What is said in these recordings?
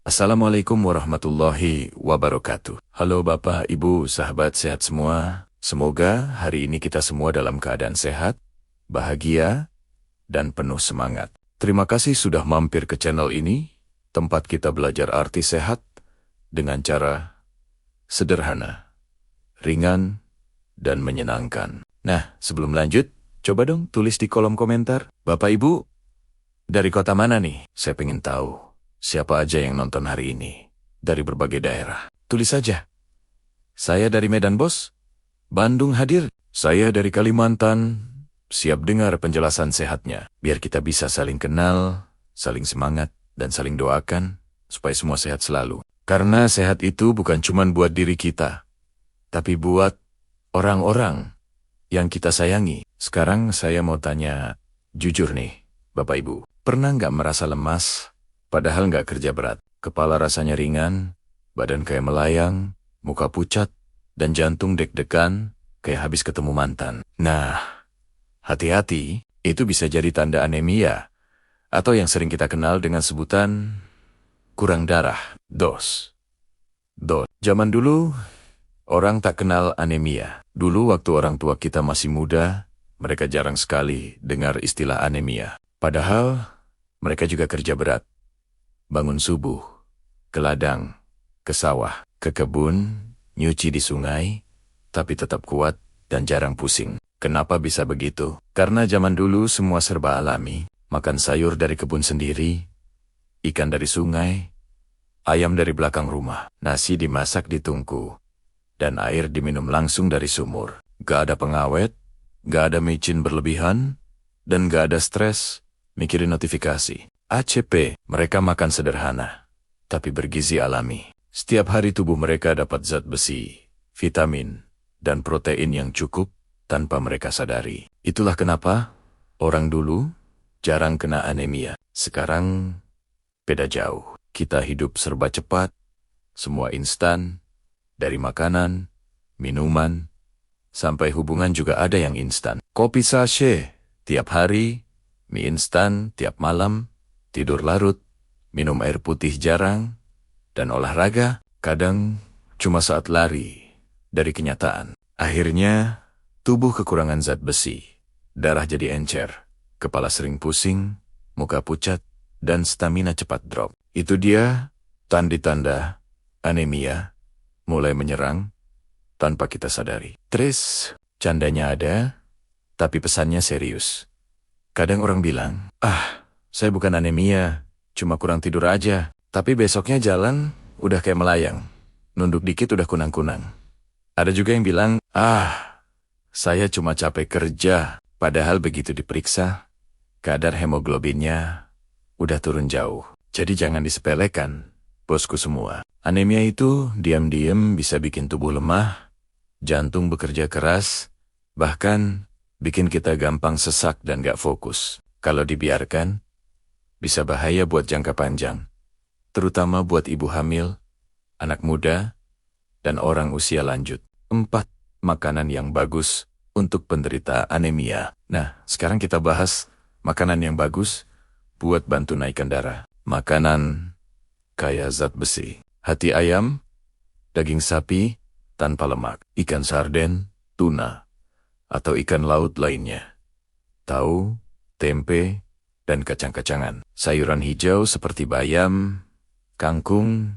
Assalamualaikum warahmatullahi wabarakatuh. Halo Bapak, Ibu, sahabat sehat semua. Semoga hari ini kita semua dalam keadaan sehat, bahagia, dan penuh semangat. Terima kasih sudah mampir ke channel ini, tempat kita belajar arti sehat dengan cara sederhana, ringan, dan menyenangkan. Nah, sebelum lanjut, coba dong tulis di kolom komentar. Bapak Ibu, dari kota mana nih? Saya pengen tahu. Siapa aja yang nonton hari ini? Dari berbagai daerah. Tulis saja. Saya dari Medan, Bos. Bandung hadir. Saya dari Kalimantan. Siap dengar penjelasan sehatnya. Biar kita bisa saling kenal, saling semangat, dan saling doakan, supaya semua sehat selalu. Karena sehat itu bukan cuma buat diri kita, tapi buat orang-orang yang kita sayangi. Sekarang saya mau tanya, jujur nih, Bapak Ibu. Pernah nggak merasa lemas? Padahal nggak kerja berat, kepala rasanya ringan, badan kayak melayang, muka pucat, dan jantung deg-degan kayak habis ketemu mantan. Nah, hati-hati, itu bisa jadi tanda anemia, atau yang sering kita kenal dengan sebutan kurang darah, DOS. Zaman dulu, orang tak kenal anemia. Dulu waktu orang tua kita masih muda, mereka jarang sekali dengar istilah anemia. Padahal, mereka juga kerja berat. Bangun subuh, ke ladang, ke sawah, ke kebun, nyuci di sungai, tapi tetap kuat dan jarang pusing. Kenapa bisa begitu? Karena zaman dulu semua serba alami, makan sayur dari kebun sendiri, ikan dari sungai, ayam dari belakang rumah, nasi dimasak di tungku, dan air diminum langsung dari sumur. Gak ada pengawet, gak ada micin berlebihan, dan gak ada stres mikirin notifikasi. ACP, mereka makan sederhana, tapi bergizi alami. Setiap hari tubuh mereka dapat zat besi, vitamin, dan protein yang cukup tanpa mereka sadari. Itulah kenapa orang dulu jarang kena anemia. Sekarang beda jauh. Kita hidup serba cepat, semua instan, dari makanan, minuman, sampai hubungan juga ada yang instan. Kopi sachet tiap hari, mie instan tiap malam, tidur larut, minum air putih jarang, dan olahraga kadang cuma saat lari dari kenyataan. Akhirnya, tubuh kekurangan zat besi, darah jadi encer, kepala sering pusing, muka pucat, dan stamina cepat drop. Itu dia tanda-tanda anemia mulai menyerang tanpa kita sadari. Tris, candanya ada, tapi pesannya serius. Kadang orang bilang, saya bukan anemia, cuma kurang tidur aja. Tapi besoknya jalan, udah kayak melayang. Nunduk dikit udah kunang-kunang. Ada juga yang bilang, saya cuma capek kerja. Padahal begitu diperiksa, kadar hemoglobinnya udah turun jauh. Jadi jangan disepelekan, bosku semua. Anemia itu diam-diam bisa bikin tubuh lemah, jantung bekerja keras, bahkan bikin kita gampang sesak dan gak fokus. Kalau dibiarkan, bisa bahaya buat jangka panjang, terutama buat ibu hamil, anak muda, dan orang usia lanjut. 4. Makanan yang bagus untuk penderita anemia. Nah, sekarang kita bahas makanan yang bagus buat bantu naikkan darah. Makanan kaya zat besi. Hati ayam, daging sapi, tanpa lemak, ikan sarden, tuna, atau ikan laut lainnya. Tahu, tempe, dan kacang-kacangan. Sayuran hijau seperti bayam, kangkung,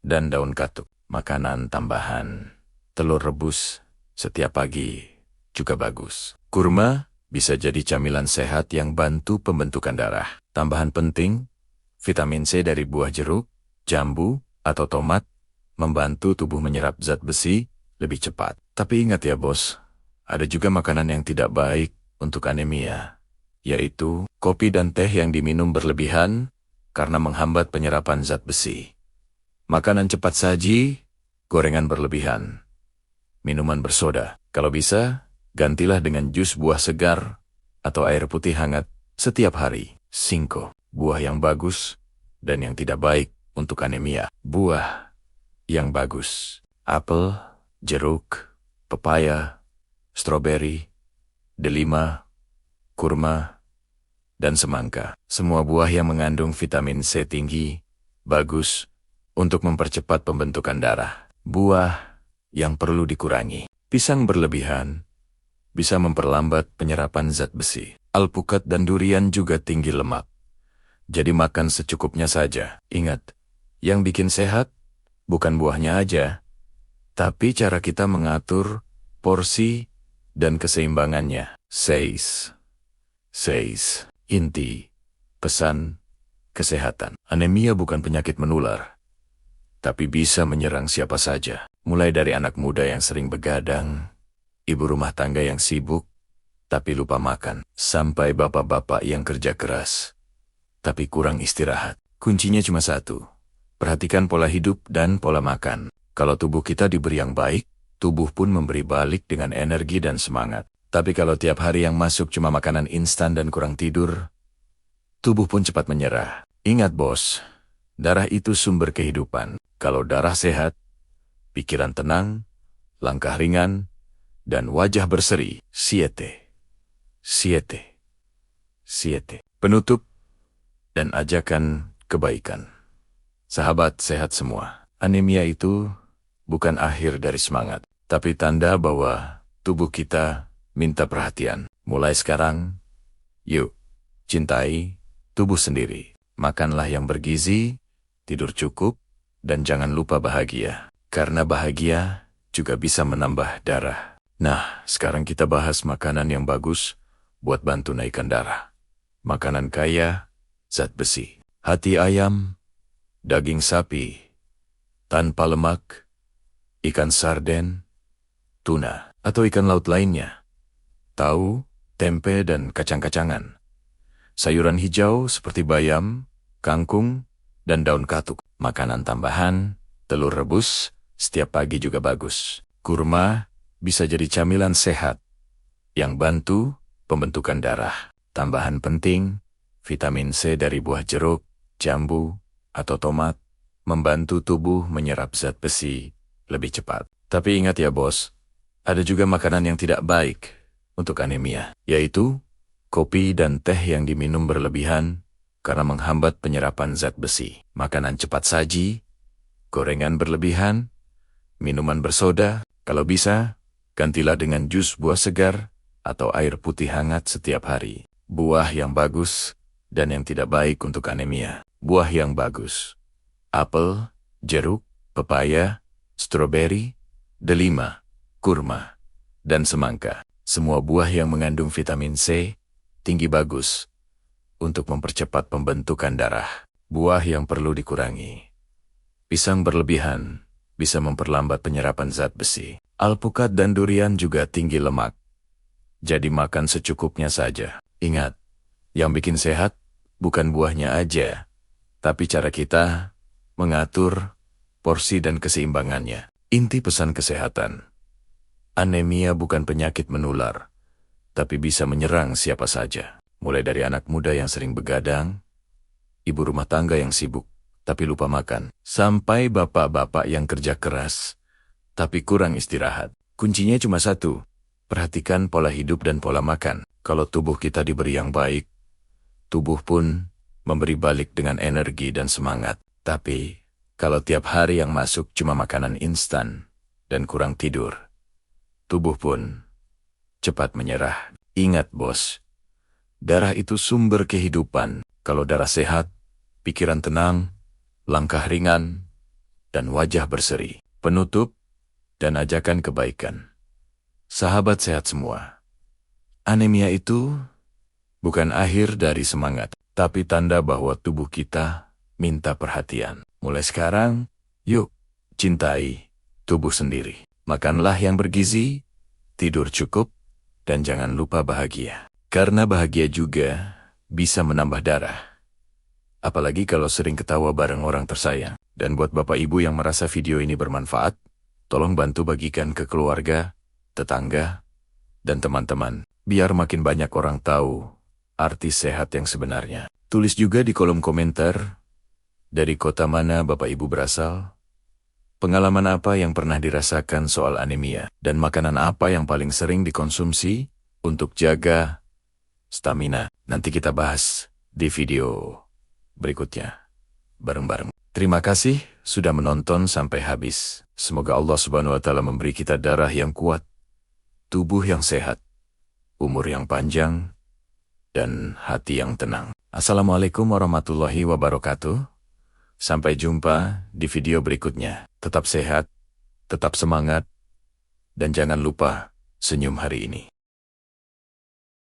dan daun katuk. Makanan tambahan. Telur rebus setiap pagi juga bagus. Kurma bisa jadi camilan sehat yang bantu pembentukan darah. Tambahan penting, vitamin C dari buah jeruk, jambu, atau tomat membantu tubuh menyerap zat besi lebih cepat. Tapi ingat ya bos, ada juga makanan yang tidak baik untuk anemia, yaitu kopi dan teh yang diminum berlebihan karena menghambat penyerapan zat besi. Makanan cepat saji, gorengan berlebihan, minuman bersoda. Kalau bisa, gantilah dengan jus buah segar atau air putih hangat setiap hari. 5. Buah yang bagus dan yang tidak baik untuk anemia. Buah yang bagus: apel, jeruk, pepaya, stroberi, delima, kurma, dan semangka. Semua buah yang mengandung vitamin C tinggi bagus untuk mempercepat pembentukan darah. Buah yang perlu dikurangi. Pisang berlebihan bisa memperlambat penyerapan zat besi. Alpukat dan durian juga tinggi lemak. Jadi makan secukupnya saja. Ingat, yang bikin sehat bukan buahnya aja, tapi cara kita mengatur porsi dan keseimbangannya. Says. Inti pesan kesehatan. Anemia bukan penyakit menular, tapi bisa menyerang siapa saja. Mulai dari anak muda yang sering begadang, ibu rumah tangga yang sibuk tapi lupa makan, sampai bapak-bapak yang kerja keras tapi kurang istirahat. Kuncinya cuma satu. Perhatikan pola hidup dan pola makan. Kalau tubuh kita diberi yang baik, tubuh pun memberi balik dengan energi dan semangat. Tapi kalau tiap hari yang masuk cuma makanan instan dan kurang tidur, tubuh pun cepat menyerah. Ingat bos, darah itu sumber kehidupan. Kalau darah sehat, pikiran tenang, langkah ringan, dan wajah berseri. Siete. Penutup dan ajakan kebaikan. Sahabat sehat semua, anemia itu bukan akhir dari semangat, tapi tanda bahwa tubuh kita minta perhatian. Mulai sekarang, yuk, cintai tubuh sendiri. Makanlah yang bergizi, tidur cukup, dan jangan lupa bahagia. Karena bahagia juga bisa menambah darah. Nah, sekarang kita bahas makanan yang bagus buat bantu naikkan darah. Makanan kaya zat besi. Hati ayam, daging sapi, tanpa lemak, ikan sarden, tuna, atau ikan laut lainnya, tahu, tempe, dan kacang-kacangan. Sayuran hijau seperti bayam, kangkung, dan daun katuk. Makanan tambahan, telur rebus, setiap pagi juga bagus. Kurma bisa jadi camilan sehat yang bantu pembentukan darah. Tambahan penting, vitamin C dari buah jeruk, jambu, atau tomat, membantu tubuh menyerap zat besi lebih cepat. Tapi ingat ya bos, ada juga makanan yang tidak baik untuk anemia, yaitu kopi dan teh yang diminum berlebihan karena menghambat penyerapan zat besi. Makanan cepat saji, gorengan berlebihan, minuman bersoda, kalau bisa, gantilah dengan jus buah segar atau air putih hangat setiap hari. Buah yang bagus dan yang tidak baik untuk anemia. Buah yang bagus: apel, jeruk, pepaya, stroberi, delima, kurma, dan semangka. Semua buah yang mengandung vitamin C tinggi bagus untuk mempercepat pembentukan darah. Buah yang perlu dikurangi: pisang berlebihan bisa memperlambat penyerapan zat besi. Alpukat dan durian juga tinggi lemak, jadi makan secukupnya saja. Ingat, yang bikin sehat bukan buahnya aja, tapi cara kita mengatur porsi dan keseimbangannya. Inti pesan kesehatan: anemia bukan penyakit menular, tapi bisa menyerang siapa saja. Mulai dari anak muda yang sering begadang, ibu rumah tangga yang sibuk tapi lupa makan, sampai bapak-bapak yang kerja keras tapi kurang istirahat. Kuncinya cuma satu: perhatikan pola hidup dan pola makan. Kalau tubuh kita diberi yang baik, tubuh pun memberi balik dengan energi dan semangat. Tapi, kalau tiap hari yang masuk cuma makanan instan dan kurang tidur, tubuh pun cepat menyerah. Ingat bos, darah itu sumber kehidupan. Kalau darah sehat, pikiran tenang, langkah ringan, dan wajah berseri. Penutup dan ajakan kebaikan. Sahabat sehat semua, anemia itu bukan akhir dari semangat, tapi tanda bahwa tubuh kita minta perhatian. Mulai sekarang, yuk, cintai tubuh sendiri. Makanlah yang bergizi, tidur cukup, dan jangan lupa bahagia. Karena bahagia juga bisa menambah darah. Apalagi kalau sering ketawa bareng orang tersayang. Dan buat bapak ibu yang merasa video ini bermanfaat, tolong bantu bagikan ke keluarga, tetangga, dan teman-teman, biar makin banyak orang tahu arti sehat yang sebenarnya. Tulis juga di kolom komentar, dari kota mana bapak ibu berasal, pengalaman apa yang pernah dirasakan soal anemia, dan makanan apa yang paling sering dikonsumsi untuk jaga stamina. Nanti kita bahas di video berikutnya bareng-bareng. Terima kasih sudah menonton sampai habis. Semoga Allah Subhanahu wa Ta'ala memberi kita darah yang kuat, tubuh yang sehat, umur yang panjang, dan hati yang tenang. Assalamualaikum warahmatullahi wabarakatuh. Sampai jumpa di video berikutnya. Tetap sehat, tetap semangat, dan jangan lupa senyum hari ini.